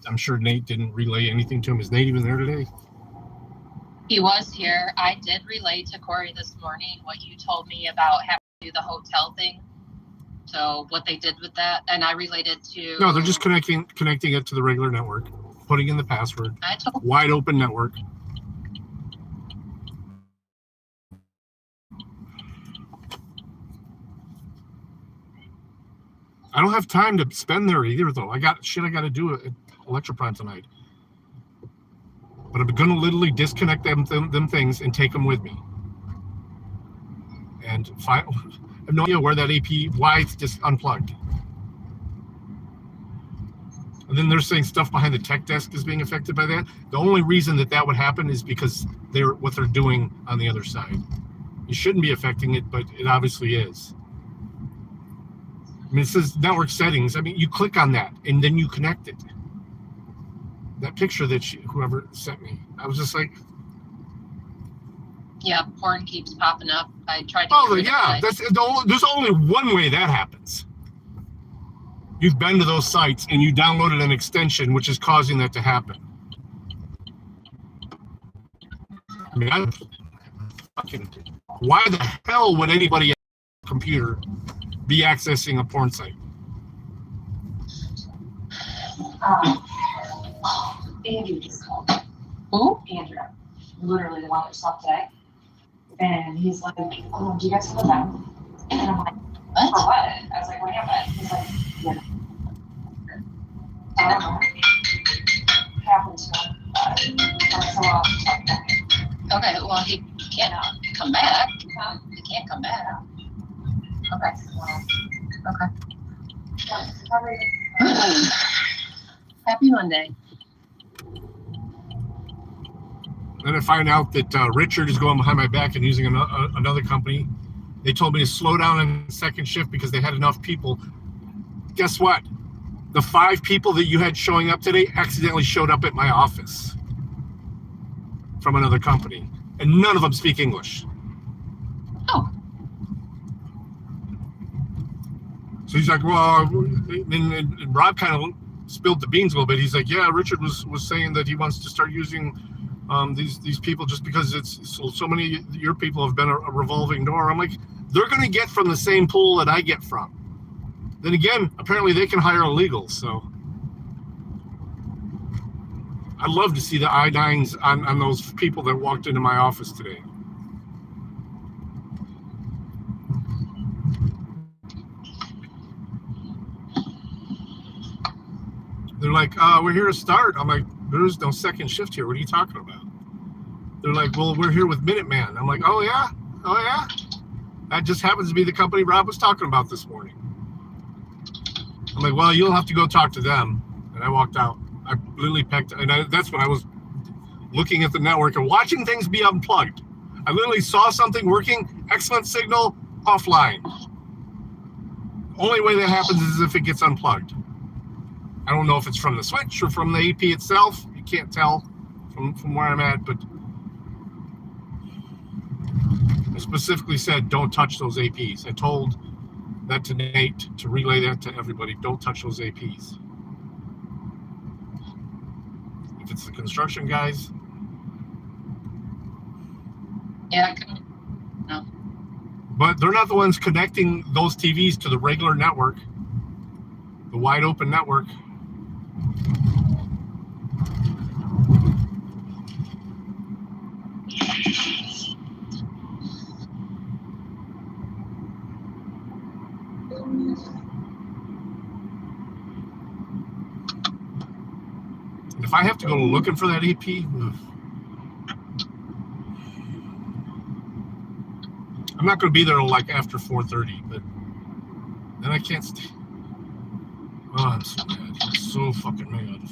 I'm sure Nate didn't relay anything to him. Is Nate even there today? He was here. I did relay to Corey this morning what you told me about having to do the hotel thing. So what they did with that, and I related to... No, they're just connecting it to the regular network, putting in the password. Wide open network. I don't have time to spend there either, though. I got to do at Electroprime tonight. But I'm going to literally disconnect them things and take them with me. And I have no idea where that AP, why it's just unplugged. And then they're saying stuff behind the tech desk is being affected by that. The only reason that would happen is because what they're doing on the other side. It shouldn't be affecting it, but it obviously is. I mean, it says network settings. I mean, you click on that and then you connect it. That picture that whoever sent me, I was just like, yeah, porn keeps popping up. I tried to. Oh yeah, there's only one way that happens. You've been to those sites and you downloaded an extension which is causing that to happen. I mean, why the hell would anybody on a computer be accessing a porn site? Andy just called. Who? Andrew. Literally the one that slept today. And he's like, oh, do you guys have a phone? And I'm like, what? For what? I was like, what happened? He's like, yeah. I don't know. It happened to him. Okay, well, he can't come back. He can't come back. Okay. Happy Monday. Then I find out that Richard is going behind my back and using another company. They told me to slow down on the second shift because they had enough people. Guess what? The 5 people that you had showing up today accidentally showed up at my office from another company, and none of them speak English. Oh. So he's like, well, and Rob kind of spilled the beans a little bit. He's like, yeah, Richard was saying that he wants to start using these people just because it's so many of your people have been a revolving door. I'm like, they're going to get from the same pool that I get from. Then again, apparently they can hire illegals. So I'd love to see the I-9s on those people that walked into my office today. They're like, we're here to start. I'm like, there's no second shift here. What are you talking about? They're like, well, we're here with Minuteman. I'm like, oh yeah? That just happens to be the company Rob was talking about this morning. I'm like, well, you'll have to go talk to them. And I walked out. I literally pecked, and that's when I was looking at the network and watching things be unplugged. I literally saw something working, excellent signal, offline. Only way that happens is if it gets unplugged. I don't know if it's from the switch or from the AP itself. You can't tell from where I'm at, but I specifically said don't touch those APs. I told that to Nate to relay that to everybody. Don't touch those APs. If it's the construction guys. Yeah. No. But they're not the ones connecting those TVs to the regular network, the wide open network. And if I have to go looking for that AP, I'm not going to be there like after 4:30, but then I can't stay. Oh, I'm so mad. I'm so fucking mad.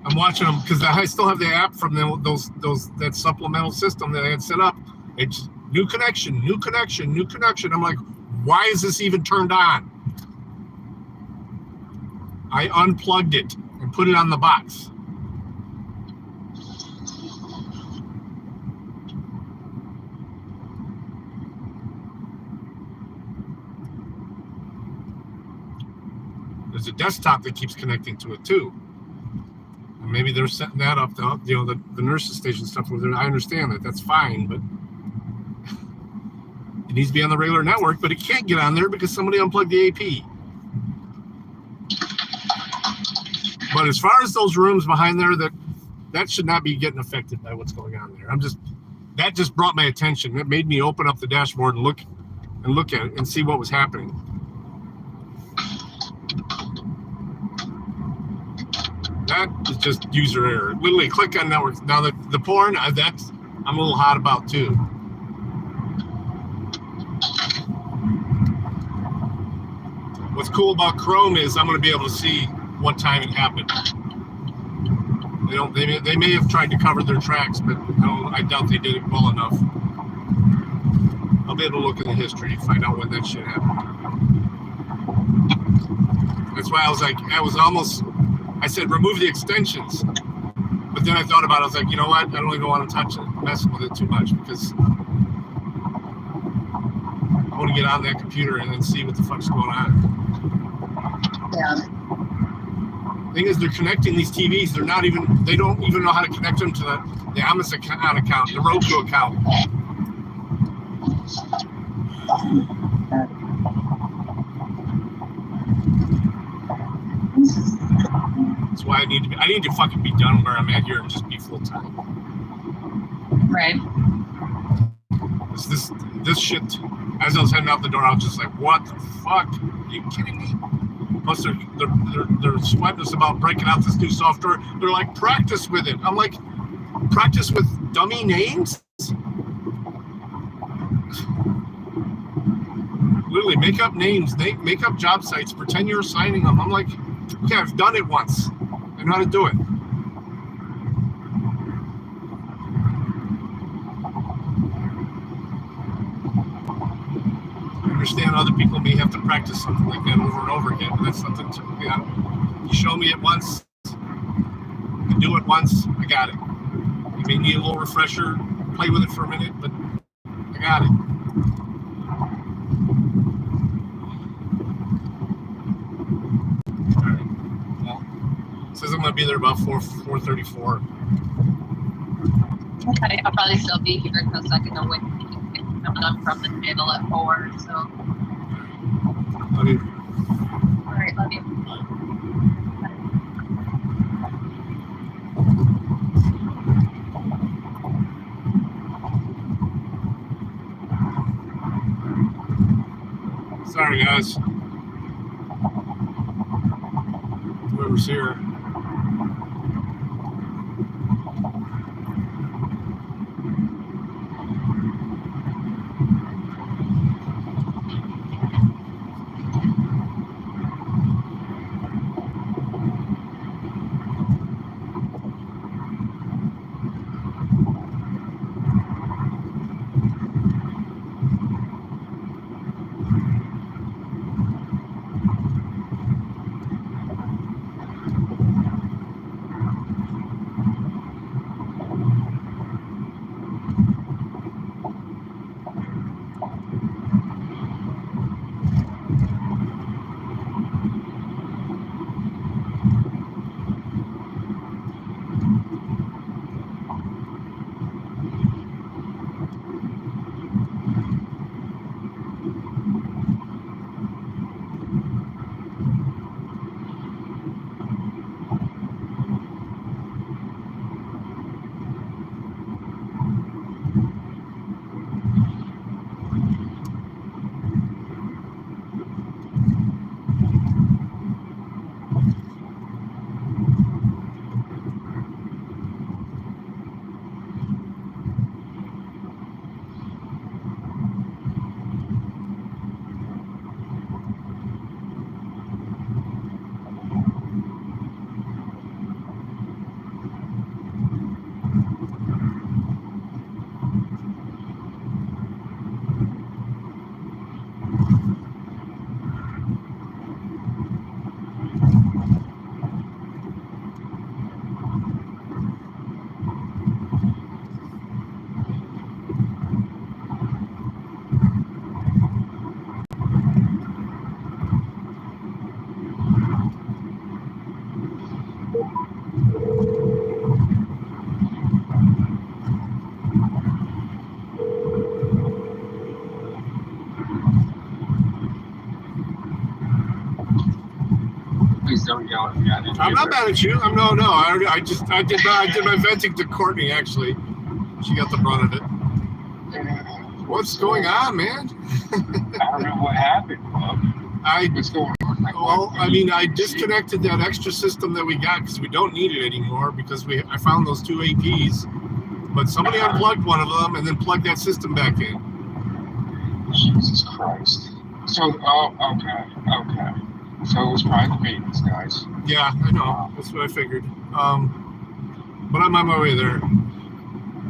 I'm watching them because I still have the app from that supplemental system that I had set up. It's new connection. I'm like, why is this even turned on? I unplugged it and put it on the box. There's a desktop that keeps connecting to it too. And maybe they're setting that up to, the nurses station stuff. I understand that. That's fine, but it needs to be on the regular network, but it can't get on there because somebody unplugged the AP. But as far as those rooms behind there, that should not be getting affected by what's going on there. That just brought my attention. It made me open up the dashboard and look at it and see what was happening. That is just user error. Literally click on networks. Now the porn, I'm a little hot about too. What's cool about Chrome is I'm going to be able to see what time it happened. They may have tried to cover their tracks, but I doubt they did it well enough. I'll be able to look in the history, find out when that shit happened. That's why I said remove the extensions. But then I thought about it, I was like, you know what? I don't even want to touch it, mess with it too much, because I want to get on that computer and then see what the fuck's going on. Yeah. Thing is, they're connecting these TVs. They don't even know how to connect them to the Amazon account, the Roku account. That's why I need to fucking be done where I'm at here and just be full time. Right. This shit. As I was heading out the door, I was just like, "What the fuck? Are you kidding me?" Plus, they're sweating us about breaking out this new software. They're like, practice with it. I'm like, practice with dummy names? Literally, make up names, make up job sites, pretend you're signing them. I'm like, okay, I've done it once. I know how to do it. I understand other people may have to practice something like that over and over again, but that's something you show me it once, you do it once, I got it. You may need a little refresher, play with it for a minute, but I got it. All right. Well, it says I'm going to be there about 4:34. Okay, I'll probably still be here because I can wait coming up from the channel at 4. So. Love you. All right, love you. Sorry, guys. Whoever's here. Please don't yell at me. I didn't I'm hear not that. mad at you. No. I did my venting to Courtney actually. She got the brunt of it. What's going on, man? I don't know what happened, Bob. What's going on? Like, Well, what I do mean, you I see? disconnected that extra system that we got because we don't need it anymore because I found those 2 APs, but somebody unplugged one of them and then plugged that system back in. Jesus Christ. So, okay. So it was private maintenance, guys. Yeah, I know. That's what I figured. But I'm on my way there.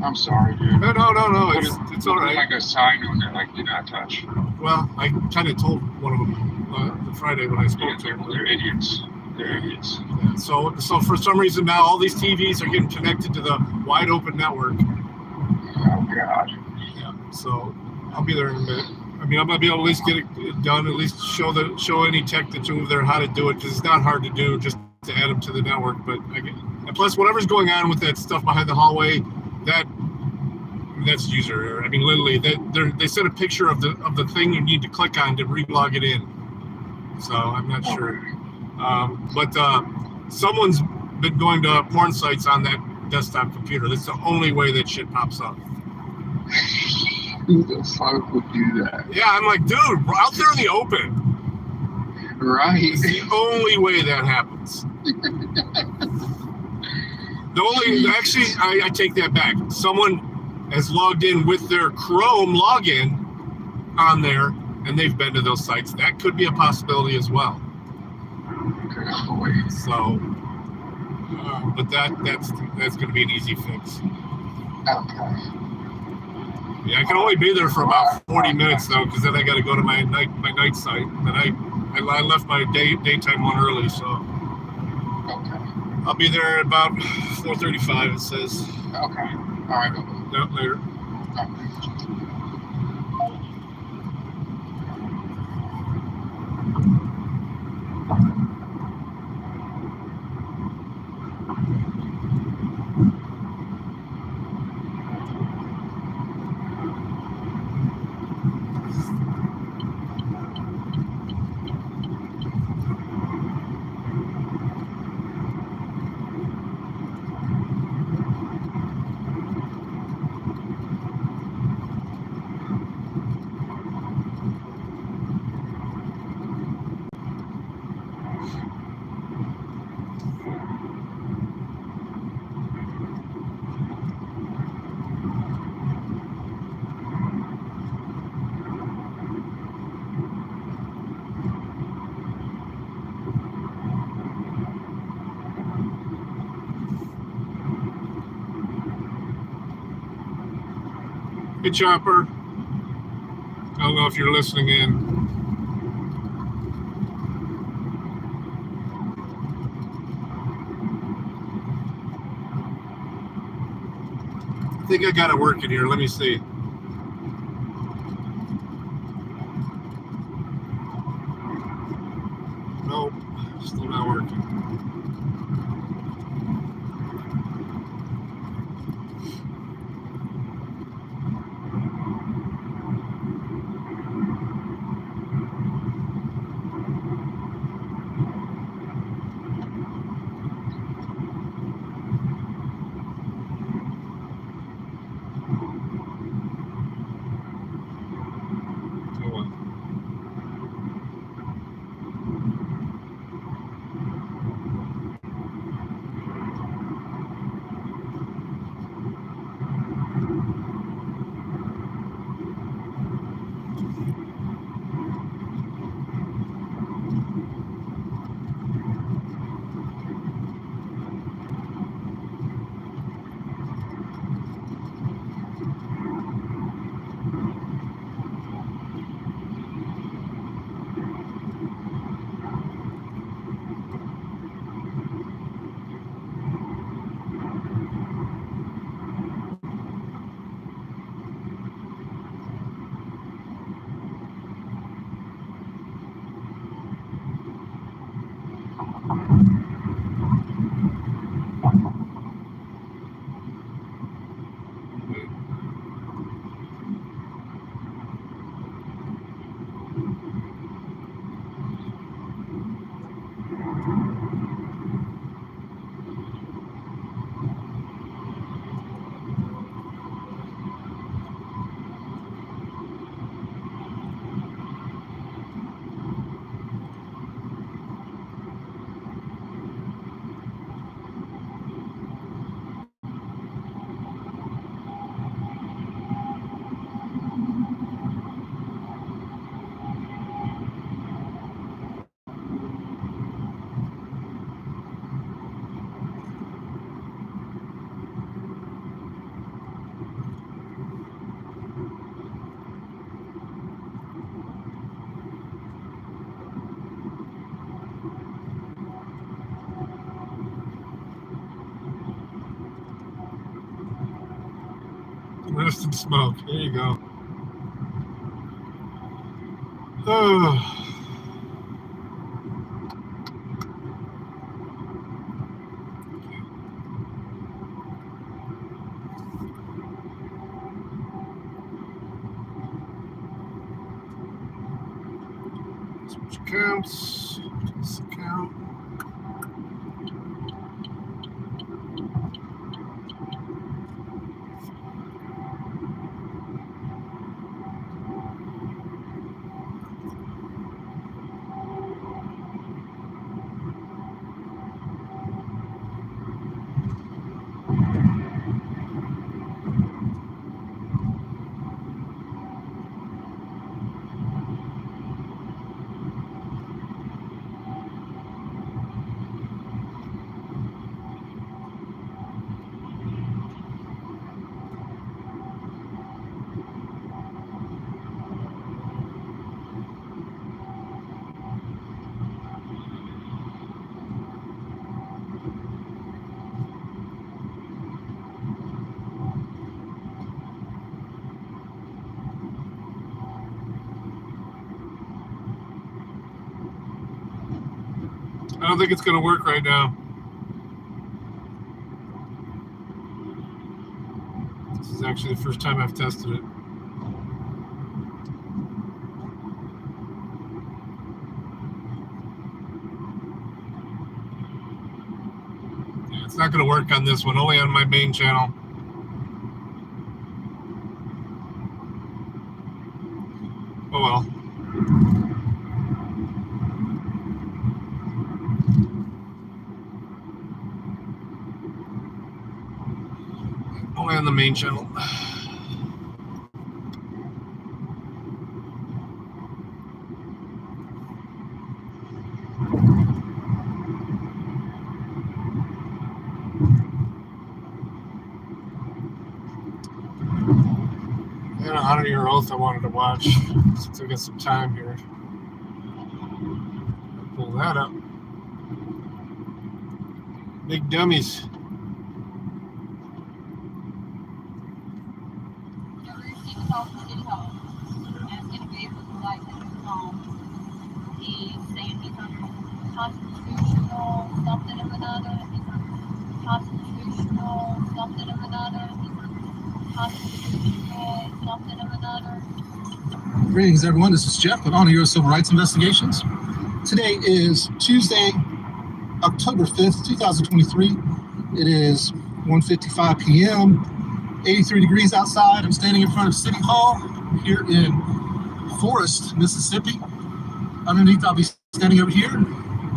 I'm sorry, dude. No. It's all right. Like a sign on there, like do not touch. Well, I kind of told one of them Friday when I spoke to him. They're idiots. They're idiots. So for some reason now all these TVs are getting connected to the wide open network. Oh God. Yeah. So I'll be there in a minute. I mean, I'm gonna be able to at least get it done. At least show any tech that's over there how to do it because it's not hard to do just to add them to the network. But and plus whatever's going on with that stuff behind the hallway, that's user error. I mean, literally, they sent a picture of the thing you need to click on to re-log it in. So I'm not sure. But someone's been going to porn sites on that desktop computer. That's the only way that shit pops up. Who the fuck would do that? Yeah, I'm like, dude, we're out there in the open. Right. It's the only way that happens. I take that back. Someone has logged in with their Chrome login on there, and they've been to those sites. That could be a possibility as well. Good boy. So, but that's going to be an easy fix. Okay. Yeah, I can only be there for about 40 minutes though, because then I got to go to my night site. And I left my daytime one early, so Okay. I'll be there at about 4:35. It says. Okay. All right. No, later. Hey, Chopper. I don't know if you're listening in. I think I got it working here. Let me see. Nope, still not working. Rest in smoke. There you go. Oh. Switch accounts. This account. I don't think it's going to work right now. This is actually the first time I've tested it. Yeah, it's not going to work on this one, only on my main channel. Oh well. Only on the main channel. And Honor Your Oath I wanted to watch since I got some time here. Pull that up. Big dummies. Greetings, everyone. This is Jeff with Honor Your Civil Rights Investigations. Today is Tuesday, October 5th, 2023. It is 1:55 p.m., 83 degrees outside. I'm standing in front of City Hall here in Forest, Mississippi. Underneath, I'll be standing over here in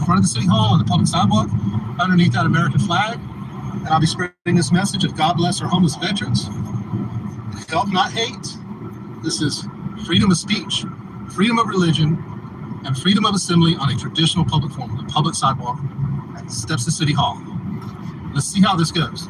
front of the City Hall on the public sidewalk, underneath that American flag, and I'll be spreading this message of God bless our homeless veterans. Help, not hate. This is freedom of speech, freedom of religion, and freedom of assembly on a traditional public forum, the public sidewalk at the steps of City Hall. Let's see how this goes.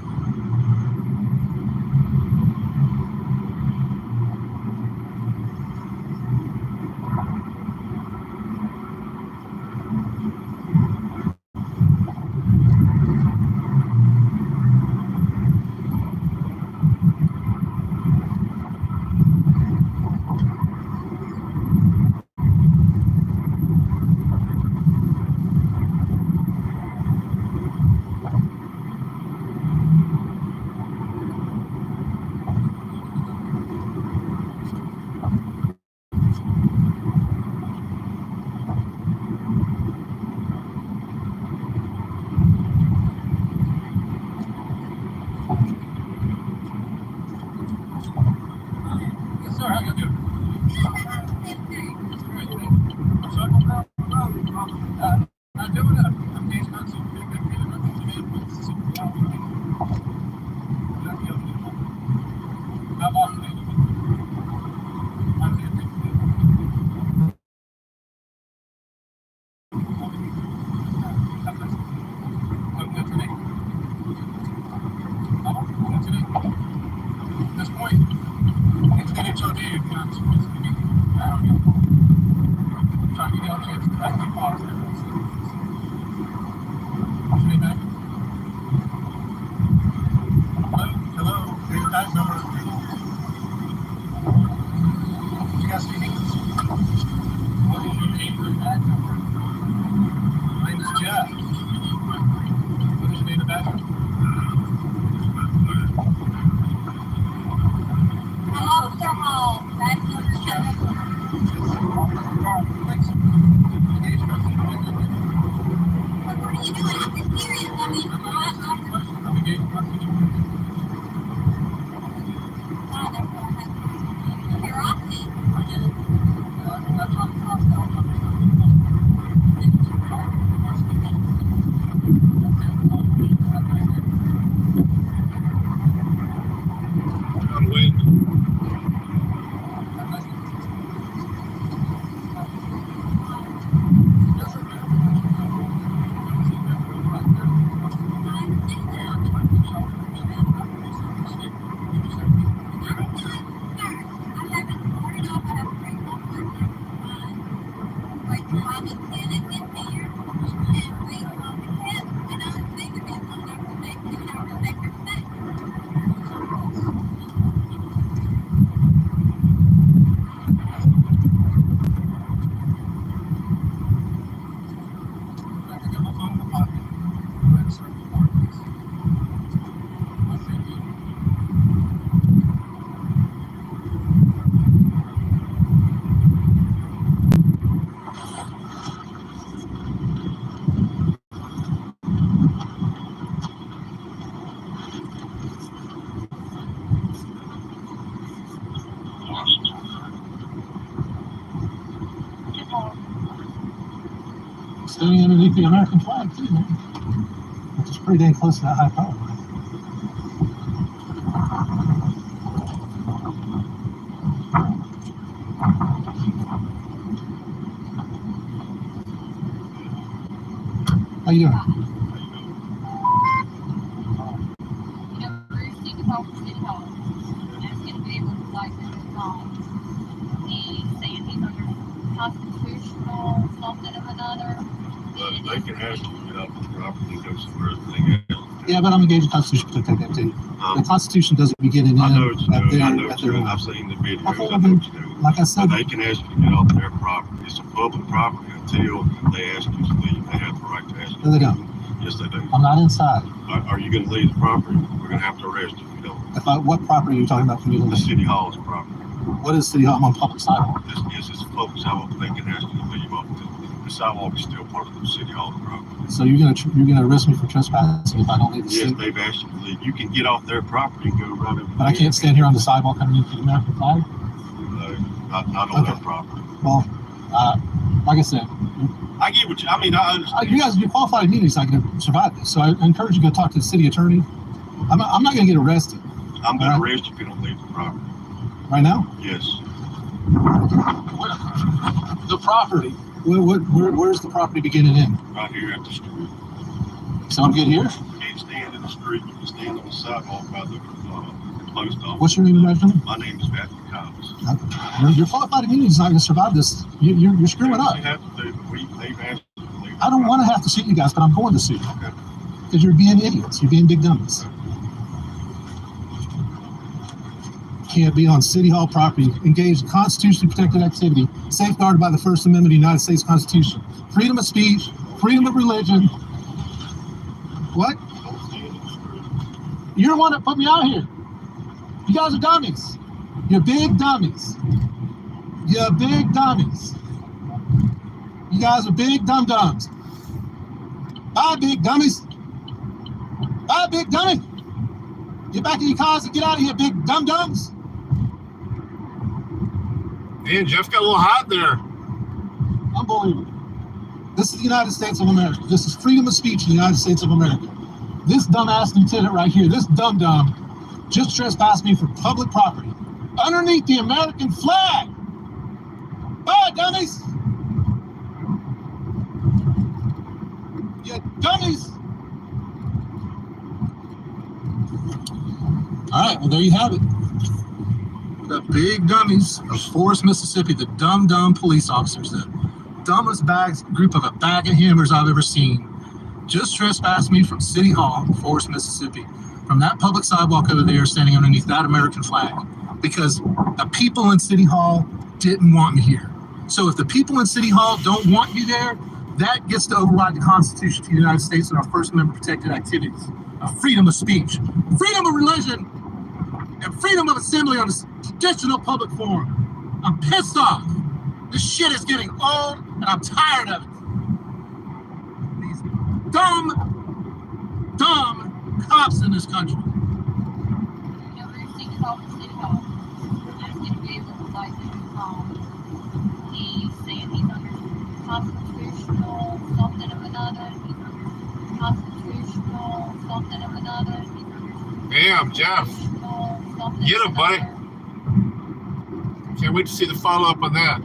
standing underneath the American flag too, man. Which is pretty dang close to that high power. How you doing? Constitutional something of another. They can ask you to get off the property and go somewhere everything else. Yeah, but I'm engaged in Constitution to protect that too. The Constitution doesn't begin and end. I know what you're doing. I know what at you're their doing. I've seen the videos. I I know what you're doing. Like I said, But they can ask you to get off their property. It's a public property until they ask you to leave. They have the right to ask you. no, they don't. Yes, they do. I'm not inside. Are you going to leave the property? We're going to have to arrest you if you don't. What property are you talking about for me to The leave? city hall's property. What is City Hall? I'm on public sidewalk. Yes, it's a public sidewalk. They can ask you to leave off the sidewalk is still part of the city hall property. So you're gonna arrest me for trespassing if I don't leave the Yes, city? they've asked you to leave. You can get off their property and go right over. But I can't stand here on the sidewalk underneath the American flag? No, not on their property. Well, like I said, I get what you, I mean, I understand. you guys, you're qualified immunity, so I can survive this. So I encourage you to go talk to the city attorney. I'm not gonna get arrested. I'm going to arrest you if you don't leave the property. Right now? Yes. The property. Where's the property begin and end? Right here at the street. So I'm good here? You can't stand in the street. You can stand on the sidewalk by the post office. What's your name and address? My name is Matthew Collins. Your qualified immunity is not going to survive this. You're screwing up. You have to do, but they've asked you to leave. I don't want to have to sue you guys, but I'm going to sue you. Okay. Because you're being idiots. You're being big dummies. Can't be on City Hall property, engaged in constitutionally protected activity, safeguarded by the First Amendment of the United States Constitution. Freedom of speech, freedom of religion. What? Don't stand in the street. You're the one that put me out here. You guys are dummies. You're big dummies. You're big dummies. You guys are big dum-dums. Bye, big dummies. Bye, big dummy. Get back in your cars and get out of here, big dum-dums. Man, Jeff got a little hot there. Unbelievable. This is the United States of America. This is freedom of speech in the United States of America. This dumbass lieutenant right here, this dum-dum, just trespassed me for public property underneath the American flag. Bye, dummies. You dummies. All right, well, there you have it. The big dummies of Forest, Mississippi, the dumb police officers, the dumbest group of a bag of hammers I've ever seen, just trespassed me from City Hall, Forest, Mississippi, from that public sidewalk over there, standing underneath that American flag, because the people in City Hall didn't want me here. So if the people in City Hall don't want you there, that gets to override the Constitution of the United States and our First Amendment protected activities of freedom of speech, freedom of religion, and freedom of assembly on a traditional public forum. I'm pissed off. This shit is getting old, and I'm tired of it. These dumb cops in this country. He's saying he's under constitutional something of another. He's under constitutional something of another. Damn, Jeff. Get him, buddy. Can't wait to see the follow-up on that.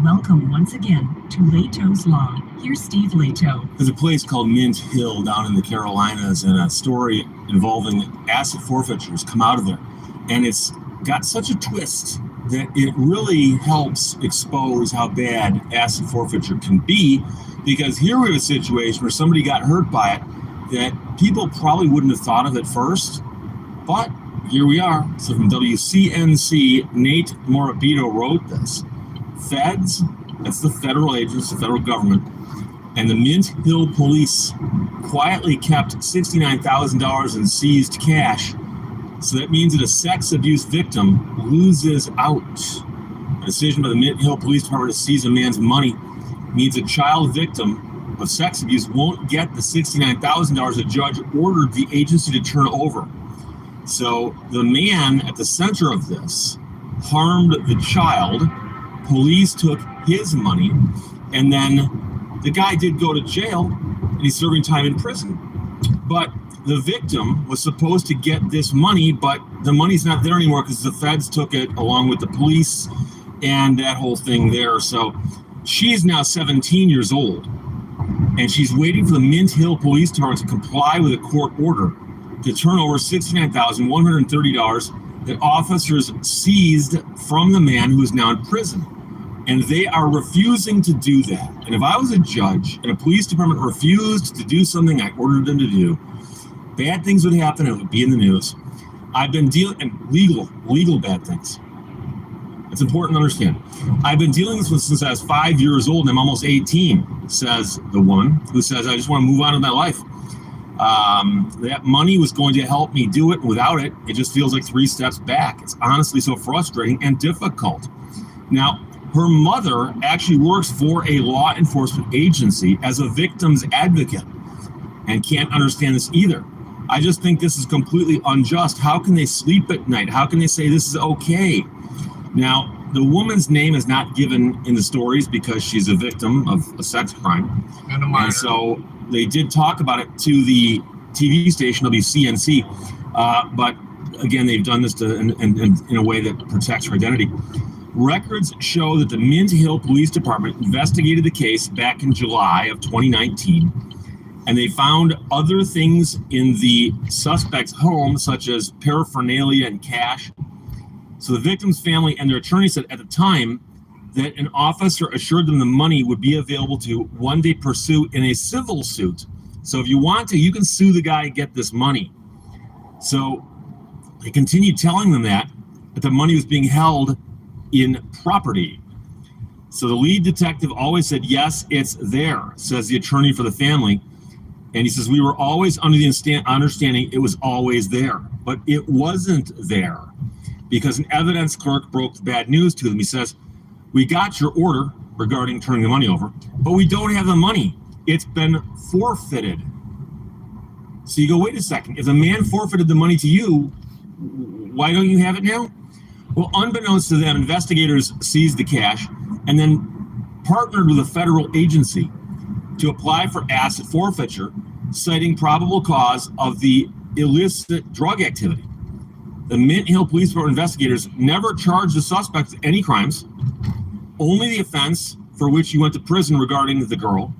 Welcome once again to Leto's Law. Here's Steve Leto. There's a place called Mint Hill down in the Carolinas, and a story involving asset forfeitures come out of there. And it's got such a twist that it really helps expose how bad asset forfeiture can be, because here we have a situation where somebody got hurt by it that people probably wouldn't have thought of at first, but here we are. So from WCNC, Nate Morabito wrote this. Feds, that's the federal agents, the federal government, and the Mint Hill police quietly kept $69,000 in seized cash. So that means that a sex abuse victim loses out. A decision by the Mint Hill Police Department to seize a man's money means a child victim of sex abuse won't get the $69,000 the judge ordered the agency to turn over. So the man at the center of this harmed the child. Police took his money, and then the guy did go to jail, and he's serving time in prison. But the victim was supposed to get this money, but the money's not there anymore because the feds took it along with the police and that whole thing there. So she's now 17 years old, and she's waiting for the Mint Hill Police Department to comply with a court order to turn over $69,130 that officers seized from the man who is now in prison. And they are refusing to do that. And if I was a judge and a police department refused to do something I ordered them to do, bad things would happen. It would be in the news. I've been dealing, and legal bad things. It's important to understand. I've been dealing with this since I was 5 years old, and I'm almost 18, says the woman who says, I just want to move on with my life. That money was going to help me do it. Without it, it just feels like 3 steps back. It's honestly so frustrating and difficult. Now, her mother actually works for a law enforcement agency as a victim's advocate and can't understand this either. I just think this is completely unjust. How can they sleep at night? How can they say this is okay? Now, the woman's name is not given in the stories because she's a victim of a sex crime. And so they did talk about it to the TV station, WCNC. But again, they've done this in a way that protects her identity. Records show that the Mint Hill Police Department investigated the case back in July of 2019, and they found other things in the suspect's home, such as paraphernalia and cash. So the victim's family and their attorney said at the time that an officer assured them the money would be available to one day pursue in a civil suit. So if you want to, you can sue the guy and get this money. So they continued telling them that the money was being held in property. So the lead detective always said, yes, it's there, says the attorney for the family. And he says, we were always under the understanding it was always there, but it wasn't there because an evidence clerk broke the bad news to them. He says, we got your order regarding turning the money over, but we don't have the money. It's been forfeited. So you go, wait a second. If the man forfeited the money to you, why don't you have it now? Well, unbeknownst to them, investigators seized the cash and then partnered with a federal agency to apply for asset forfeiture, citing probable cause of the illicit drug activity. The Mint Hill Police Department investigators never charged the suspect with any crimes, only the offense for which he went to prison regarding the girl.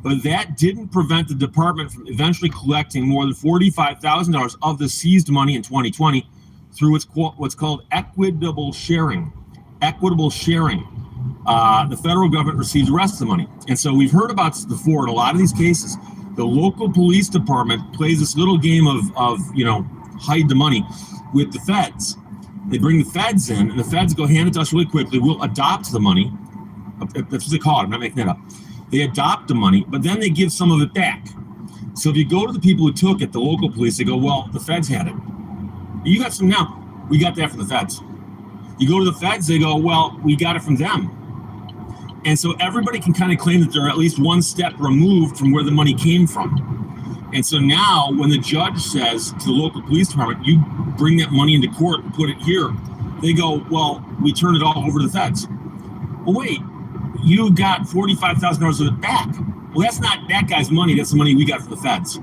But that didn't prevent the department from eventually collecting more than $45,000 of the seized money in 2020 through what's called equitable sharing. Equitable sharing. The federal government receives the rest of the money. And so we've heard about this before in a lot of these cases. The local police department plays this little game of hide the money with the feds. They bring the feds in, and the feds go hand it to us really quickly. We'll adopt the money. That's what they call it. I'm not making that up. They adopt the money, but then they give some of it back. So if you go to the people who took it, the local police, they go, well, the feds had it. You got some now. We got that from the feds. You go to the feds, they go, well, we got it from them. And so everybody can kind of claim that they're at least one step removed from where the money came from. And so now when the judge says to the local police department, you bring that money into court and put it here, they go, well, we turn it all over to the feds. Well, wait, you got $45,000 of it back. Well, that's not that guy's money. That's the money we got from the feds.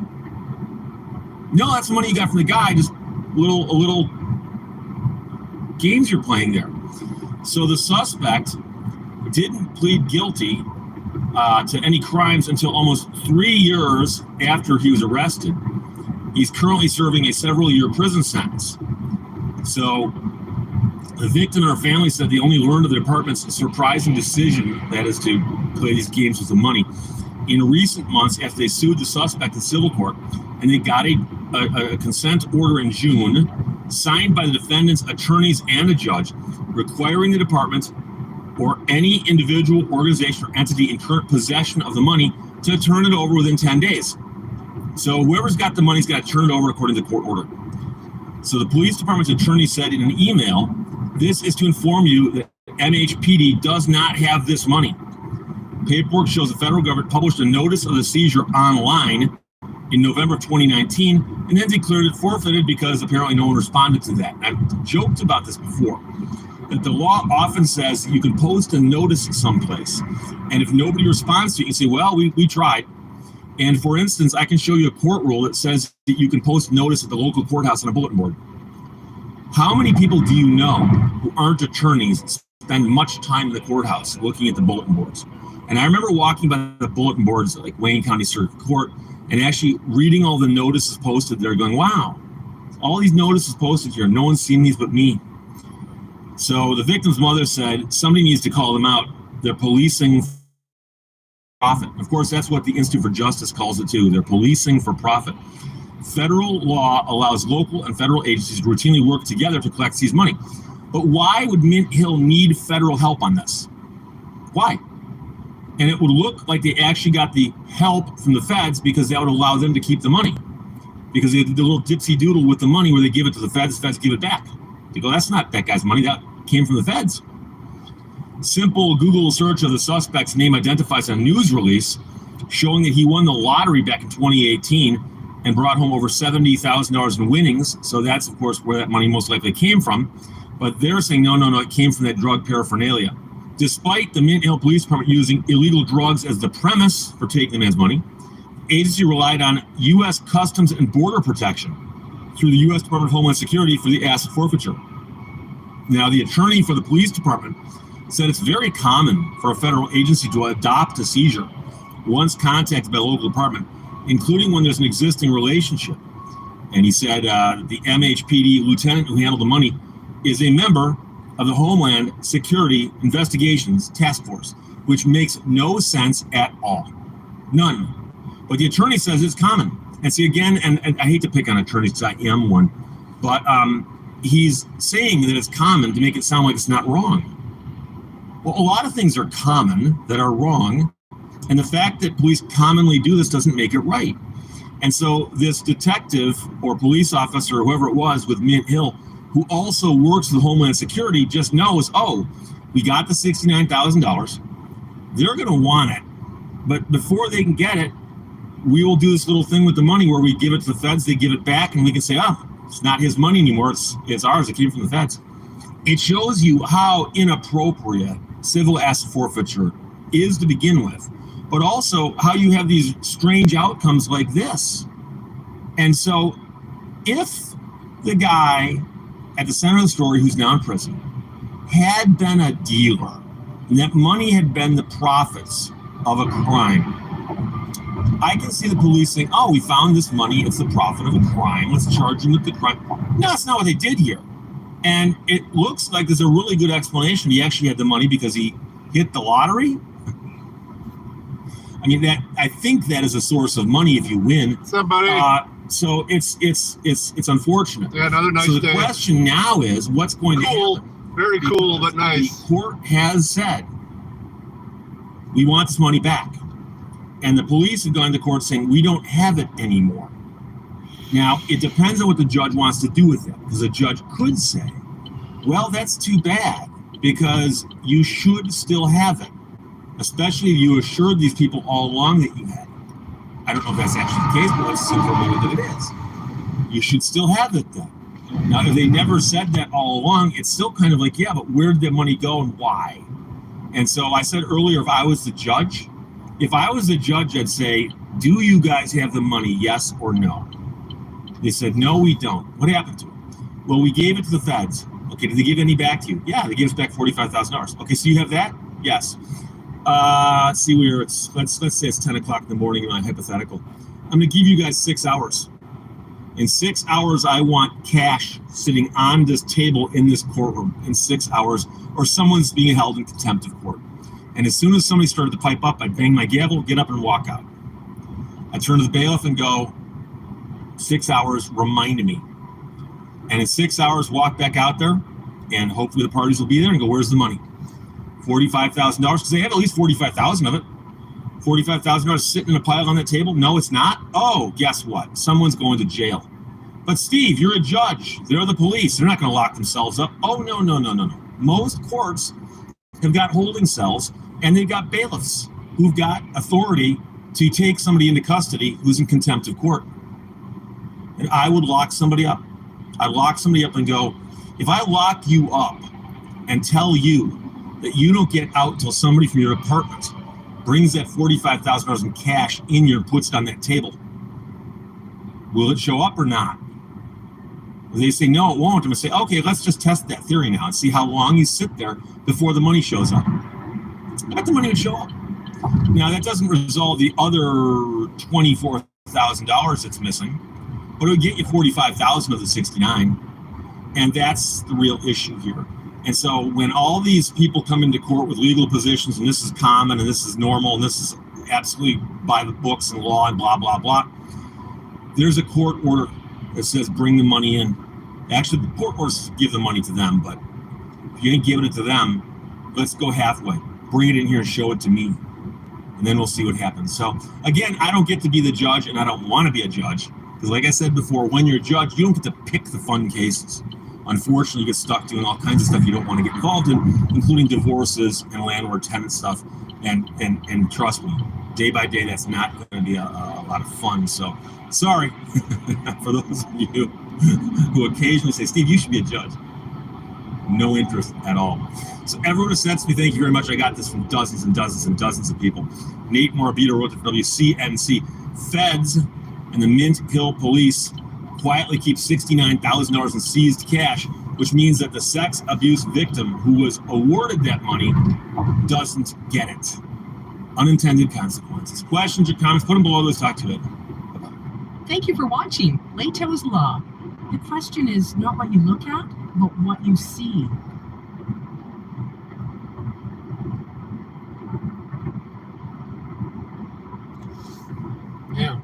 No, that's the money you got from the guy. Just a little games you're playing there. So the suspect didn't plead guilty to any crimes until almost 3 years after he was arrested. He's currently serving a several-year prison sentence. So the victim and her family said they only learned of the department's surprising decision, that is to play these games with the money, in recent months after they sued the suspect in civil court, and they got a consent order in June signed by the defendant's attorneys and a judge requiring the department or any individual, organization, or entity in current possession of the money to turn it over within 10 days. So whoever's got the money's got to turn it over according to the court order. So the police department's attorney said in an email, this is to inform you that MHPD does not have this money. Paperwork shows the federal government published a notice of the seizure online in November of 2019, and then declared it forfeited because apparently no one responded to that. I've joked about this before, that the law often says that you can post a notice someplace, and if nobody responds to it, you say, well, we tried. And for instance, I can show you a court rule that says that you can post notice at the local courthouse on a bulletin board. How many people do you know who aren't attorneys spend much time in the courthouse looking at the bulletin boards? And I remember walking by the bulletin boards at like Wayne County Circuit Court and actually reading all the notices posted there going, wow, all these notices posted here, no one's seen these but me. So the victim's mother said somebody needs to call them out. They're policing for profit. Of course, that's what the Institute for Justice calls it too. They're policing for profit. Federal law allows local and federal agencies to routinely work together to collect seized money. But why would Mint Hill need federal help on this? Why? And it would look like they actually got the help from the feds because that would allow them to keep the money. Because they did the little dipsy doodle with the money where they give it to the feds give it back. They go, that's not that guy's money, that came from the feds. Simple Google search of the suspect's name identifies a news release showing that he won the lottery back in 2018 and brought home over $70,000 in winnings. So that's, of course, where that money most likely came from. But they're saying, no, it came from that drug paraphernalia. Despite the Mint Hill Police Department using illegal drugs as the premise for taking the man's money, the agency relied on U.S. Customs and Border Protection through the U.S. Department of Homeland Security for the asset forfeiture. Now, the attorney for the police department said it's very common for a federal agency to adopt a seizure once contacted by a local department, including when there's an existing relationship. And he said the MHPD lieutenant who handled the money is a member of the Homeland Security Investigations Task Force, which makes no sense at all. None. But the attorney says it's common. And see, again, and I hate to pick on attorneys because I am one, but he's saying that it's common to make it sound like it's not wrong. Well, a lot of things are common that are wrong, and the fact that police commonly do this doesn't make it right. And so this detective or police officer, or whoever it was with Mint Hill, who also works with Homeland Security, just knows, oh, we got the $69,000. They're going to want it. But before they can get it, we will do this little thing with the money where we give it to the feds, they give it back, and we can say, oh, it's not his money anymore, it's ours, it came from the feds. It shows you how inappropriate civil asset forfeiture is to begin with, but also how you have these strange outcomes like this. And so if the guy at the center of the story who's now in prison had been a dealer, and that money had been the profits of a crime, I can see the police saying, oh, we found this money, it's the profit of a crime, let's charge him with the crime. No, that's not what they did here. And it looks like there's a really good explanation. He actually had the money because he hit the lottery. I mean, I think that is a source of money if you win. Somebody. So it's unfortunate. Yeah, another nice day. So the day. question now is, what's going to happen? Very cool, but nice. The court has said, we want this money back. And the police have gone to court saying, we don't have it anymore. Now, it depends on what the judge wants to do with it, because the judge could say, well, that's too bad, because you should still have it, especially if you assured these people all along that you had it. I don't know if that's actually the case, but let's assume for a moment that it is. You should still have it then. Now, if they never said that all along, it's still kind of like, yeah, but where did the money go and why? And so I said earlier, if I was the judge, I'd say, do you guys have the money, yes or no? They said, no, we don't. What happened to it? Well, we gave it to the feds. Okay, did they give any back to you? Yeah, they gave us back $45,000. Okay, so you have that? Yes. Let's see where it's, let's say it's 10 o'clock in the morning in my hypothetical. I'm going to give you guys 6 hours. In 6 hours, I want cash sitting on this table in this courtroom in 6 hours, or someone's being held in contempt of court. And as soon as somebody started to pipe up, I'd bang my gavel, get up and walk out. I'd turn to the bailiff and go, 6 hours, remind me. And in 6 hours, walk back out there, and hopefully the parties will be there and go, where's the money? $45,000, because they have at least $45,000 of it. $45,000 sitting in a pile on that table? No, it's not. Oh, guess what? Someone's going to jail. But Steve, you're a judge. They're the police. They're not going to lock themselves up. Oh, no. Most courts have got holding cells, and they've got bailiffs who've got authority to take somebody into custody who's in contempt of court. And I would lock somebody up. I lock somebody up and go, if I lock you up and tell you that you don't get out till somebody from your department brings that $45,000 in cash in you and puts it on that table, will it show up or not? If they say, no, it won't, I'm going to say, okay, let's just test that theory now and see how long you sit there before the money shows up. I bet the money would show up. Now, that doesn't resolve the other $24,000 that's missing, but it would get you $45,000 of the $69,000, and that's the real issue here. And so when all these people come into court with legal positions, and this is common, and this is normal, and this is absolutely by the books and law and blah, blah, blah, there's a court order that says bring the money in. Actually, the court orders give the money to them, but if you ain't giving it to them, let's go halfway. Bring it in here and show it to me, and then we'll see what happens. So again, I don't get to be the judge, and I don't want to be a judge, because like I said before, when you're a judge, you don't get to pick the fun cases. Unfortunately, you get stuck doing all kinds of stuff you don't want to get involved in, including divorces and landlord-tenant stuff. And trust me, day by day, that's not going to be a lot of fun. So sorry for those of you who occasionally say, Steve, you should be a judge. No interest at all. So everyone who sends me, thank you very much. I got this from dozens and dozens and dozens of people. Nate Morabito wrote to WCNC. Feds and the Mint Hill Police quietly keep $69,000 in seized cash, which means that the sex abuse victim who was awarded that money doesn't get it. Unintended consequences. Questions or comments, put them below. Let's talk to you later. Thank you for watching Leto's Law. The question is not what you look at, but what you see. Yeah.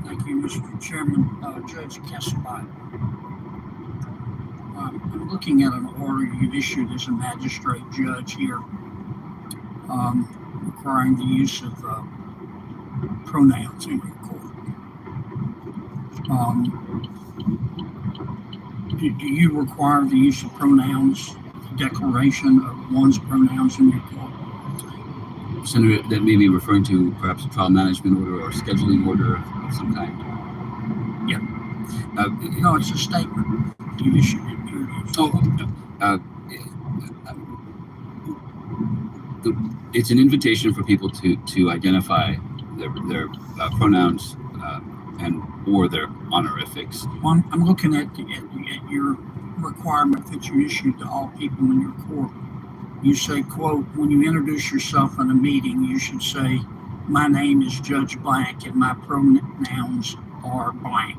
Thank you, Mr. Chairman. Judge CashApp. I'm looking at an order you've issued as a magistrate judge here, requiring the use of pronouns in your court. Do you require the use of pronouns, declaration of one's pronouns in your court? Senator, that may be referring to perhaps a trial management order or scheduling order of some kind. Yeah. No, it's a statement you issued it. It's an invitation for people to identify their pronouns and or their honorifics. Well, I'm looking at your requirement that you issued to all people in your court. You say, quote, when you introduce yourself in a meeting, you should say, my name is Judge Blank and my pronouns are blank.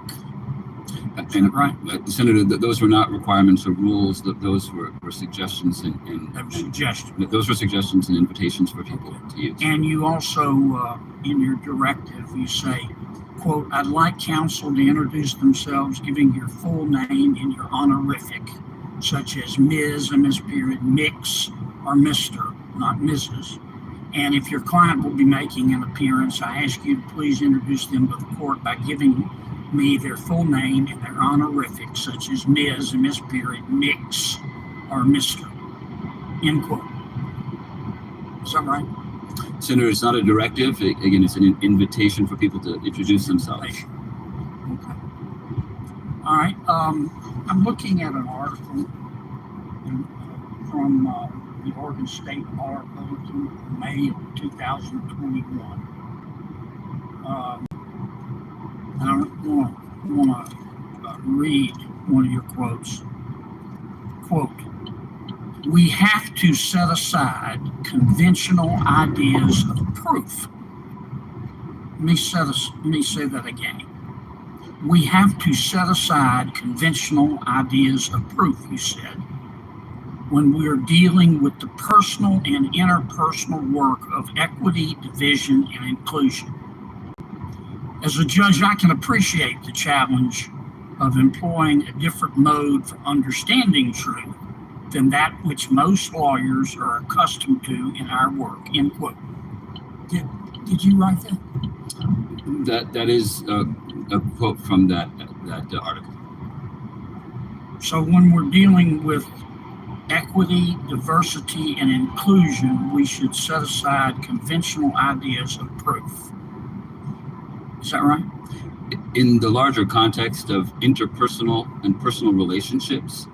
And right, Senator, those were not requirements or rules. Those were suggestions those were suggestions and invitations for people to use. And you also, in your directive, you say, quote, I'd like counsel to introduce themselves, giving your full name and your honorific, such as Ms. and Ms. Period, Mix, or Mr., not Mrs. And if your client will be making an appearance, I ask you to please introduce them to the court by giving me their full name and their honorific, such as Ms. and Ms. Period, Mix, or Mr. End quote. Is that right? Senator, it's not a directive. Again, it's an invitation for people to introduce themselves. Okay. All right. I'm looking at an article from the Oregon State Bar Bulletin, May of 2021. And I want to read one of your quotes. Quote, we have to set aside conventional ideas of proof. Let me say that again. We have to set aside conventional ideas of proof, you said, when we're dealing with the personal and interpersonal work of equity, division, and inclusion. As a judge, I can appreciate the challenge of employing a different mode for understanding truth than that which most lawyers are accustomed to in our work, end quote. Did you write that? That is a quote from that article. So when we're dealing with equity, diversity, and inclusion, we should set aside conventional ideas of proof. Is that right? In the larger context of interpersonal and personal relationships,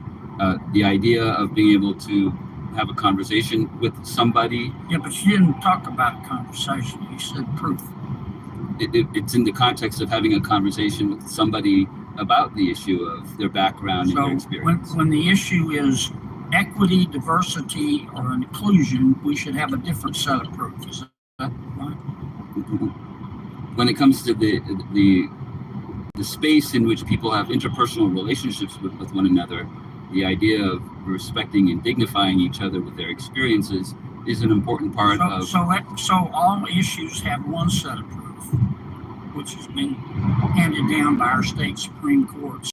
the idea of being able to have a conversation with somebody. Yeah, but you didn't talk about conversation. You said proof. It's in the context of having a conversation with somebody about the issue of their background and their experience. When the issue is equity, diversity, or inclusion, we should have a different set of proof. Is that right? When it comes to the space in which people have interpersonal relationships with one another, the idea of respecting and dignifying each other with their experiences is an important part of. So all issues have one set of proof, which has been handed down by our state Supreme Courts,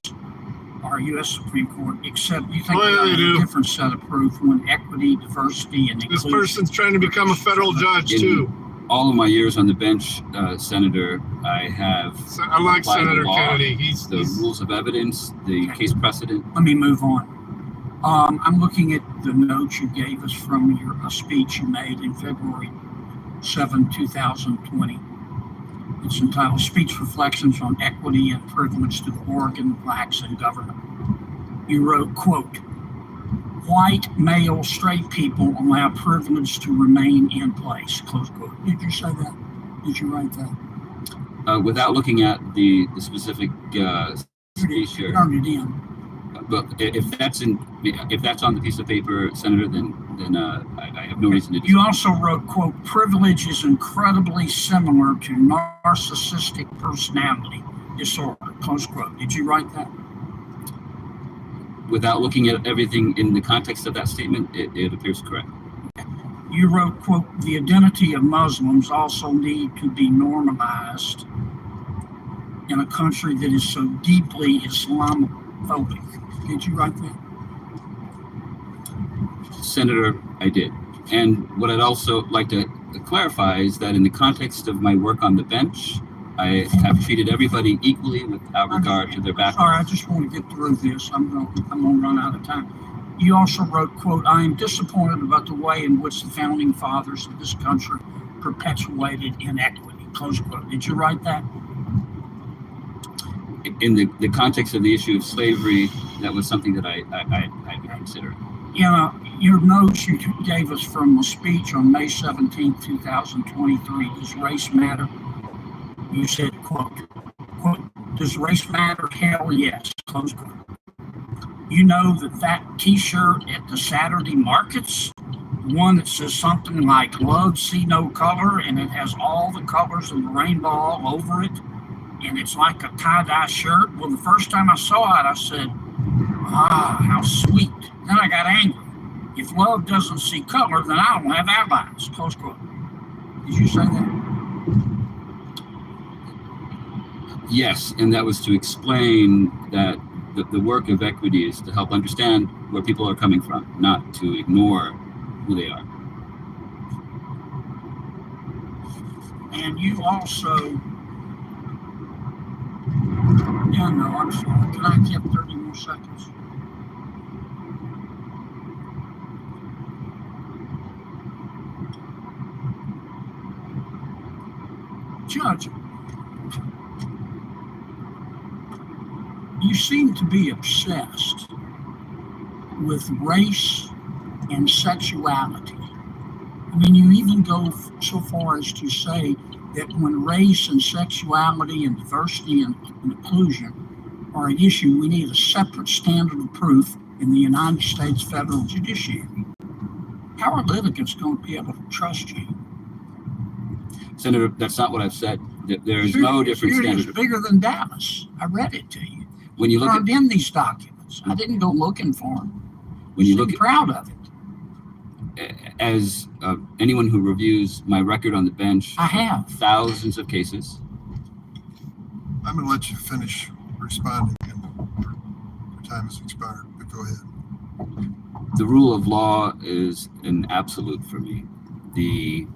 our U.S. Supreme Court, except you think they do. A different set of proof when equity, diversity, and This inclusion. person's trying to become a federal judge too. All of my years on the bench, Senator, I have I like applied Senator the law, Kennedy. the rules of evidence, the case precedent. Let me move on. I'm looking at the notes you gave us from a speech you made in February 7, 2020. It's entitled Speech Reflections on Equity and Privilege to the Oregon Blacks in Government. You wrote, quote, "White, male, straight people allow privilege to remain in place," close quote. Did you say that? Did you write that? Without looking at the specific speech here. Turned it in. But if that's on the piece of paper, Senator, then I have no reason to. You also wrote, quote, "Privilege is incredibly similar to narcissistic personality disorder," close quote. Did you write that? Without looking at everything in the context of that statement, it appears correct. You wrote, quote, "The identity of Muslims also need to be normalized in a country that is so deeply Islamophobic." Did you write that? Senator, I did. And what I'd also like to clarify is that in the context of my work on the bench, I have treated everybody equally without regard to their background. Sorry, I just want to get through this. I'm going to run out of time. You also wrote, quote, "I am disappointed about the way in which the founding fathers of this country perpetuated inequity," close quote. Did you write that? In the context of the issue of slavery, that was something that I considered. Your notes you gave us from a speech on May 17, 2023, "Does race matter?" You said, quote, "Does race matter? Hell yes," close quote. You know that t-shirt at the Saturday markets, the one that says something like "Love, see no color," and it has all the colors of the rainbow all over it, and it's like a tie-dye shirt. Well, the first time I saw it, I said, how sweet. Then I got angry. If love doesn't see color, then I don't have allies, close quote. Did you say that? Yes, and that was to explain that the work of equity is to help understand where people are coming from, not to ignore who they are. And you also, I'm sorry. Can I get 30 more seconds? Judge, you seem to be obsessed with race and sexuality. I mean, you even go so far as to say that when race and sexuality and diversity and inclusion are an issue, we need a separate standard of proof in the United States federal judiciary. How are litigants going to be able to trust you? Senator, that's not what I've said. There is no different standard. It's bigger than Dallas. I read it to you. When you look turned in these documents, I didn't go looking for them. When you look proud of it. As anyone who reviews my record on the bench, I have thousands of cases. I'm going to let you finish responding, and your time has expired, but go ahead. The rule of law is an absolute for me. The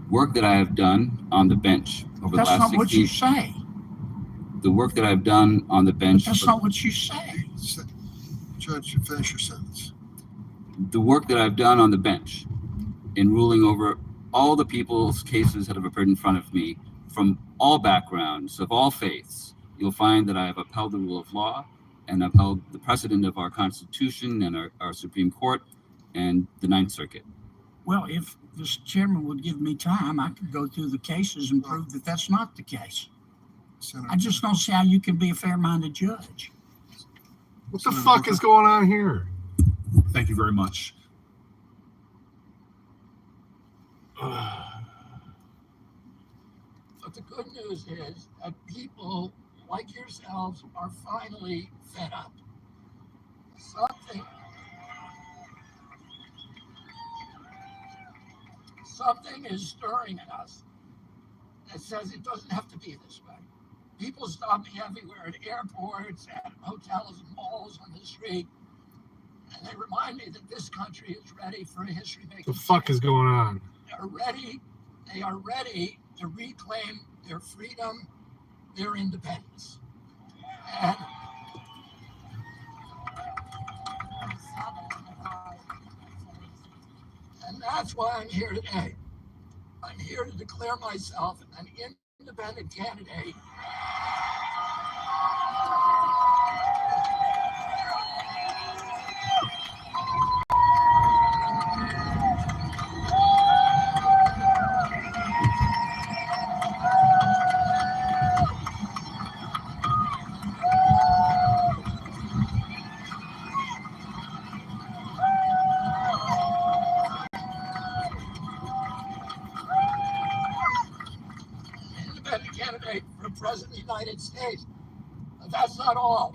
work that I have done on the bench over the last 6 years. That's not what you say. The work that I've done on the bench. That's not what you say. Judge, finish your sentence. The work that I've done on the bench in ruling over all the people's cases that have appeared in front of me from all backgrounds, of all faiths, you'll find that I have upheld the rule of law and upheld the precedent of our Constitution and our Supreme Court and the Ninth Circuit. Well, if this chairman would give me time, I could go through the cases and prove that that's not the case. Senator, I just don't see how you can be a fair-minded judge. What the fuck is going on here? Thank you very much. But the good news is that people like yourselves are finally fed up. Something is stirring in us that says it doesn't have to be this way. People stop me everywhere at airports, at hotels and malls on the street, and they remind me that this country is ready for a history-making. The fuck is going on? They are ready to reclaim their freedom, their independence. And that's why I'm here today. I'm here to declare myself an independent candidate. For President of the United States. But that's not all.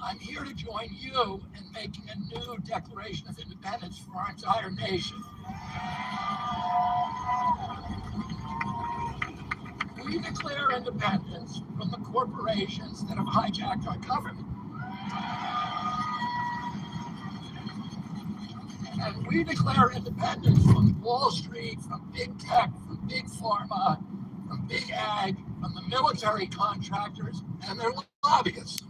I'm here to join you in making a new Declaration of Independence for our entire nation. We declare independence from the corporations that have hijacked our government. And we declare independence from Wall Street, from big tech, from big pharma, from big ag, from the military contractors and their lobbyists.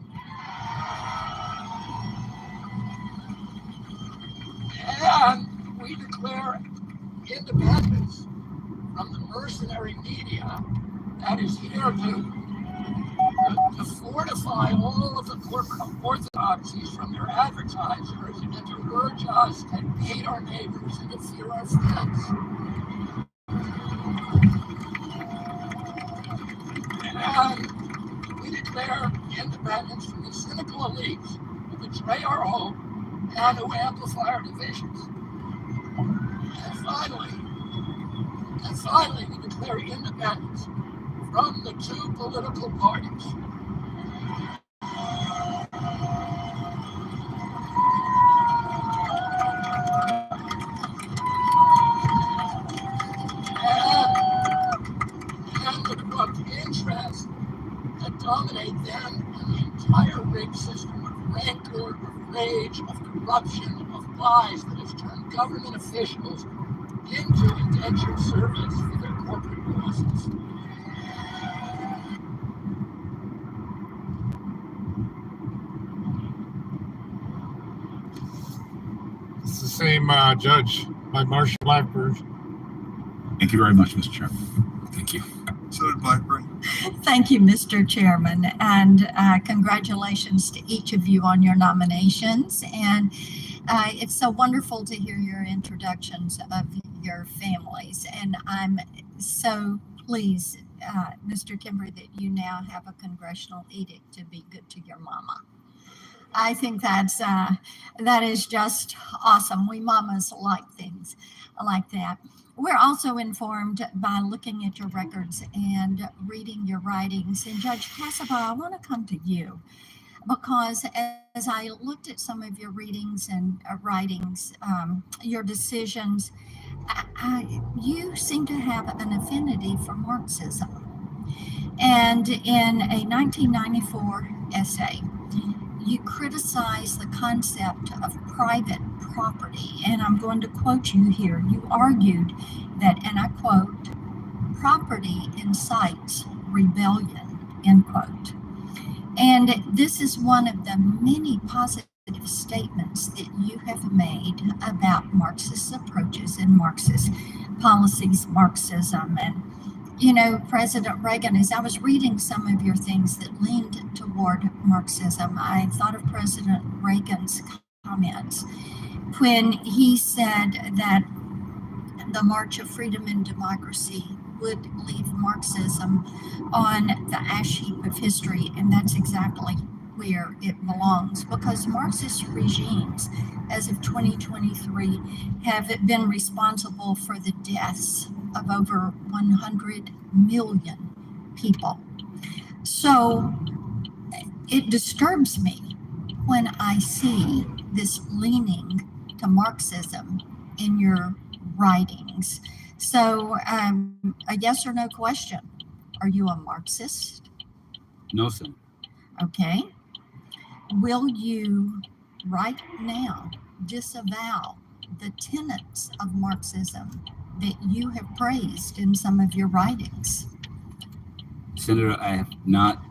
And we declare independence from the mercenary media that is here to fortify all of the corporate orthodoxies from their advertisers and to urge us to hate our neighbors and to fear our friends. And we declare independence from the cynical elites who betray our hope and who amplify our divisions. And finally, we declare independence from the two political parties. And the corrupt interests that dominate them and the entire rigged system of rancor, of rage, of corruption, of lies that has turned government officials into indentured servants for their corporate bosses. It's the same judge by Marsha Blackburn. Thank you very much, Mr. Chairman. Thank you. Senator Blackburn. Thank you, Mr. Chairman, and congratulations to each of you on your nominations. And it's so wonderful to hear your introductions of your families. And I'm so pleased, Mr. Kimber, that you now have a congressional edict to be good to your mama. I think that is just awesome. We mamas like things like that. We're also informed by looking at your records and reading your writings. And Judge Cassava, I want to come to you because as I looked at some of your readings and writings, your decisions, you seem to have an affinity for Marxism. And in a 1994 essay, you criticize the concept of private property, and I'm going to quote you here. You argued that, and I quote, property incites rebellion, end quote. And this is one of the many positive statements that you have made about Marxist approaches and Marxist policies, Marxism. And, you know, President Reagan, as I was reading some of your things that leaned toward Marxism, I thought of President Reagan's comments when he said that the March of Freedom and Democracy would leave Marxism on the ash heap of history, and that's exactly where it belongs, because Marxist regimes, as of 2023, have been responsible for the deaths of over 100 million people. So it disturbs me when I see this leaning to Marxism in your writings. So a yes or no question. Are you a Marxist? No, sir. Okay. Will you right now disavow the tenets of Marxism that you have praised in some of your writings? Senator, I have not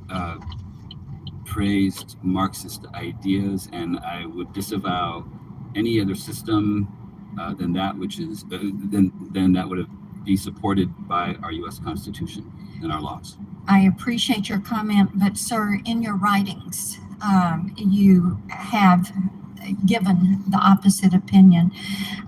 praised Marxist ideas, and I would disavow any other system than that which is than that would be supported by our U.S. Constitution and our laws. I appreciate your comment, but sir, in your writings, you have given the opposite opinion.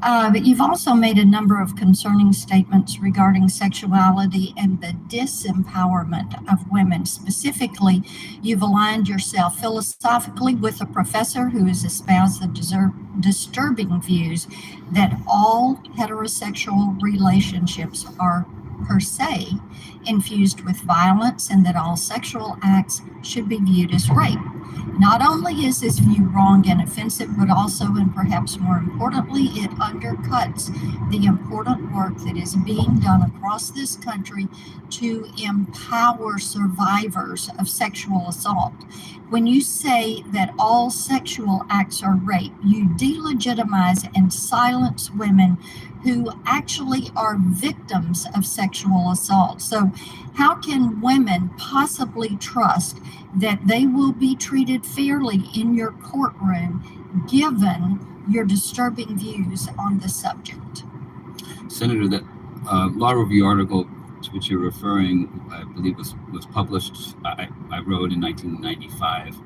But you've also made a number of concerning statements regarding sexuality and the disempowerment of women. Specifically, you've aligned yourself philosophically with a professor who has espoused the disturbing views that all heterosexual relationships are per se infused with violence and that all sexual acts should be viewed as rape. Not only is this view wrong and offensive, but also, and perhaps more importantly, it undercuts the important work that is being done across this country to empower survivors of sexual assault. When you say that all sexual acts are rape, you delegitimize and silence women who actually are victims of sexual assault. So how can women possibly trust that they will be treated fairly in your courtroom given your disturbing views on the subject? Senator, that law review article to which you're referring, I believe was published, I wrote in 1995.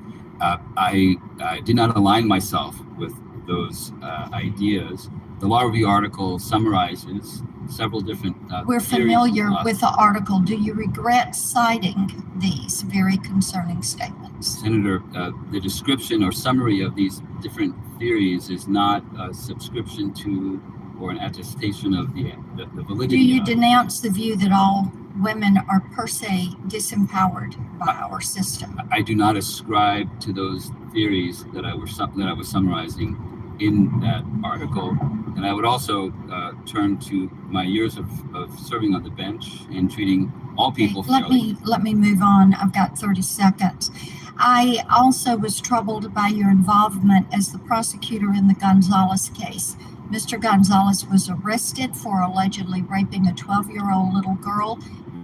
I did not align myself with those ideas. The law review article summarizes several different We're familiar with the article. Do you regret citing these very concerning statements? Senator, the description or summary of these different theories is not a subscription to or an attestation of the validity. Do you denounce the view that all women are per se disempowered by our system? I do not ascribe to those theories that I was summarizing in that article. And I would also turn to my years of serving on the bench and treating all people fairly. Let me move on. I've got 30 seconds. I also was troubled by your involvement as the prosecutor in the Gonzalez case. Mr. Gonzalez was arrested for allegedly raping a 12-year-old little girl.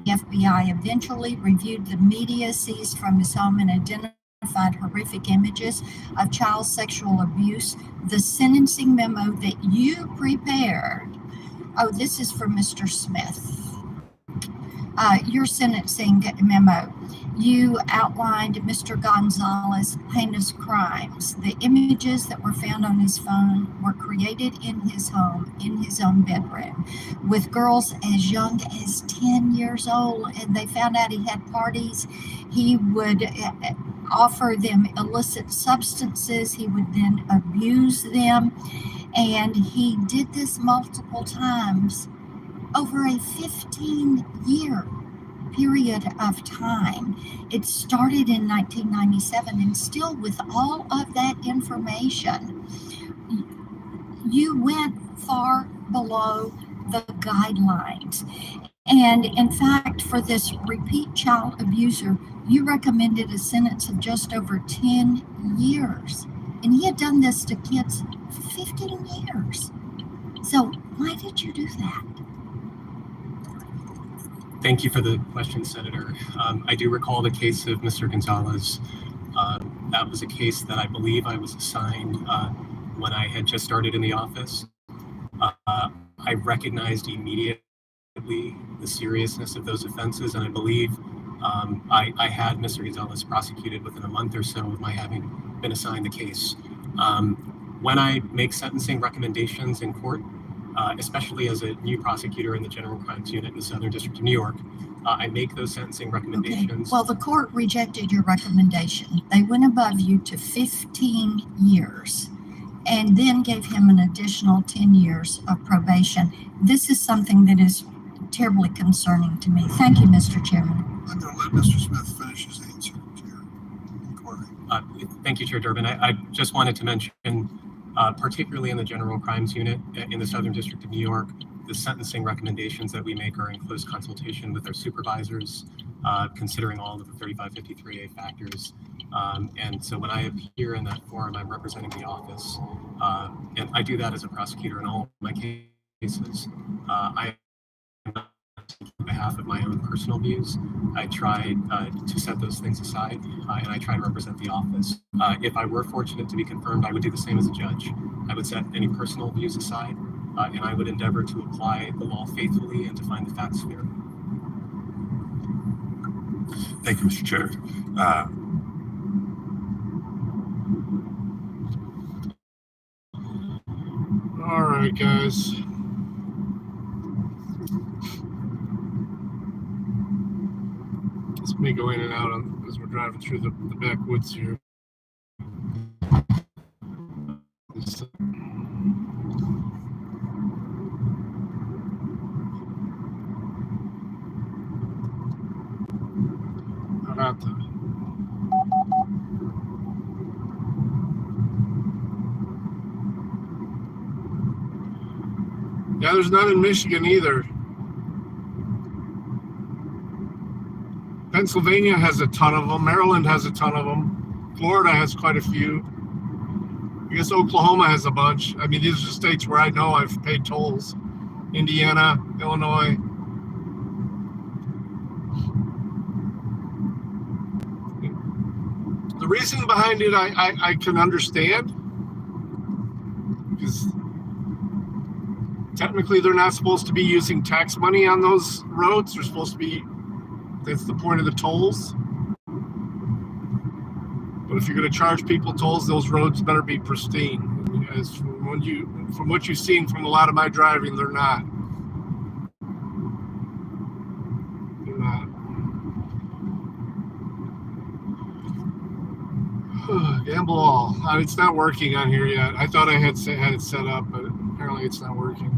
The FBI eventually reviewed the media seized from his home and identified horrific images of child sexual abuse. The sentencing memo that you prepared, this is for Mr. Smith. Your sentencing memo, you outlined Mr. Gonzalez's heinous crimes. The images that were found on his phone were created in his home, in his own bedroom, with girls as young as 10 years old. And they found out he had parties. He would offer them illicit substances. He would then abuse them. And he did this multiple times over a 15-year period of time. It started in 1997, and still with all of that information, you went far below the guidelines. And in fact, for this repeat child abuser, you recommended a sentence of just over 10 years. And he had done this to kids for 15 years. So why did you do that? Thank you for the question, Senator. I do recall the case of Mr. Gonzalez. That was a case that I believe I was assigned when I had just started in the office. I recognized immediately the seriousness of those offenses, and I believe I had Mr. Gonzalez prosecuted within a month or so of my having been assigned the case. When I make sentencing recommendations in court, especially as a new prosecutor in the General Crimes Unit in the Southern District of New York, I make those sentencing recommendations. Okay. Well, the court rejected your recommendation. They went above you to 15 years and then gave him an additional 10 years of probation. This is something that is terribly concerning to me. Thank you, Mr. Chairman. I'm going to let Mr. Smith finish his answer to your inquiry. Thank you, Chair Durbin. I just wanted to mention, particularly in the General Crimes Unit in the Southern District of New York, the sentencing recommendations that we make are in close consultation with our supervisors, considering all of the 3553A factors. And so when I appear in that forum, I'm representing the office. And I do that as a prosecutor in all of my cases. I on behalf of my own personal views, I try to set those things aside, and I try to represent the office. If I were fortunate to be confirmed, I would do the same as a judge. I would set any personal views aside, and I would endeavor to apply the law faithfully and to find the facts fair. Thank you, Mr. Chair. All right, guys. It's me going in and out as we're driving through the backwoods here. Yeah, there's none in Michigan either. Pennsylvania has a ton of them. Maryland has a ton of them. Florida has quite a few. I guess Oklahoma has a bunch. I mean, these are states where I know I've paid tolls. Indiana, Illinois. The reason behind it, I can understand. Because technically they're not supposed to be using tax money on those roads. They're supposed to be, that's the point of the tolls. But if you're going to charge people tolls, those roads better be pristine. As from what you've seen from a lot of my driving, they're not. They're not. Gamble all. It's not working on here yet. I thought I had it set up, but apparently it's not working.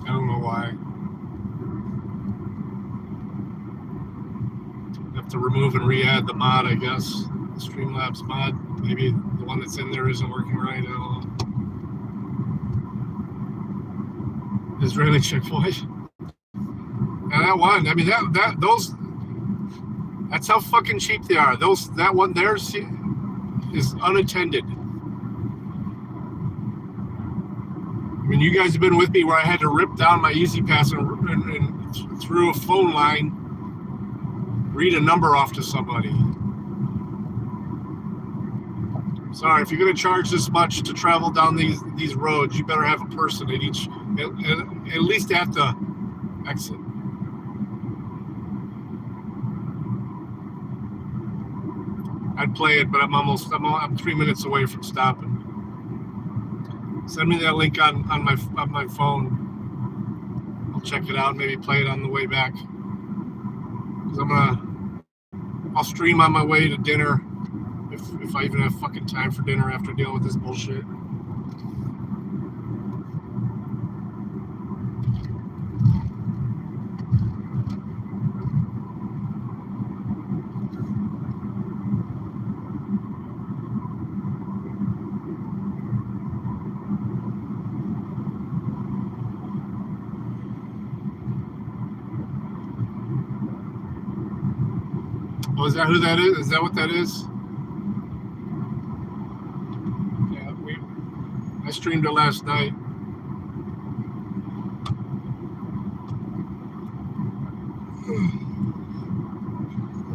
I don't know why. Have to remove and re-add the mod, I guess. The Streamlabs mod. Maybe the one that's in there isn't working right. I don't know. Israeli Chick-fil-A. And that one, I mean, that's how fucking cheap they are. That one there is unattended. I mean, you guys have been with me where I had to rip down my Easy Pass and through a phone line, read a number off to somebody. Sorry, if you're going to charge this much to travel down these roads, you better have a person at each, at least at the exit. I'd play it, but I'm 3 minutes away from stopping. Send me that link on my phone. I'll check it out, maybe play it on the way back. 'Cause I'll stream on my way to dinner. If I even have fucking time for dinner after dealing with this bullshit. Oh, is that who that is? Is that what that is? I streamed it last night.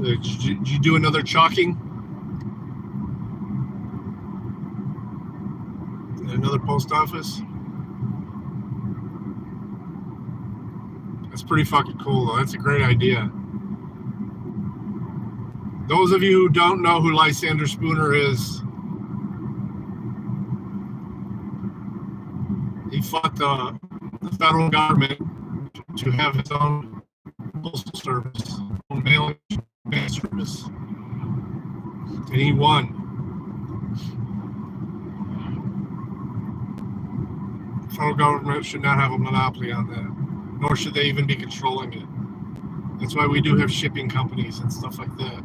Did you do another chalking? In another post office? That's pretty fucking cool, though. That's a great idea. Those of you who don't know who Lysander Spooner is, he fought the federal government to have his own postal service, own mail service, and he won. The federal government should not have a monopoly on that, nor should they even be controlling it. That's why we do have shipping companies and stuff like that.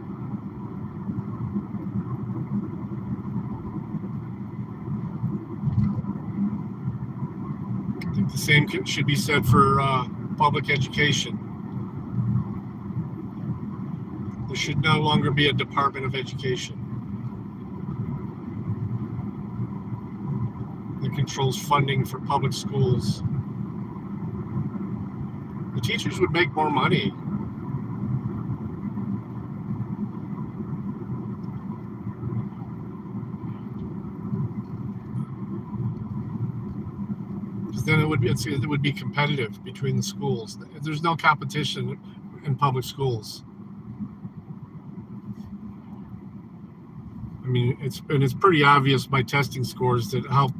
I think the same should be said for public education. There should no longer be a Department of Education that controls funding for public schools. The teachers would make more money. Because then it would be competitive between the schools. There's no competition in public schools. I mean, it's pretty obvious by testing scores that how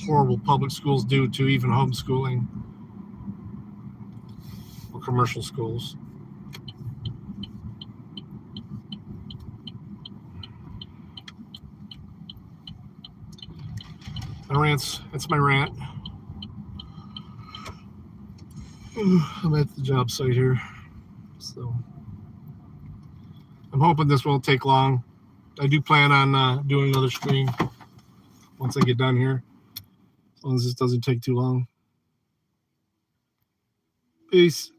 horrible public schools do to even homeschooling or commercial schools. That's my rant. I'm at the job site here, so I'm hoping this won't take long. I do plan on doing another stream once I get done here, as long as this doesn't take too long. Peace.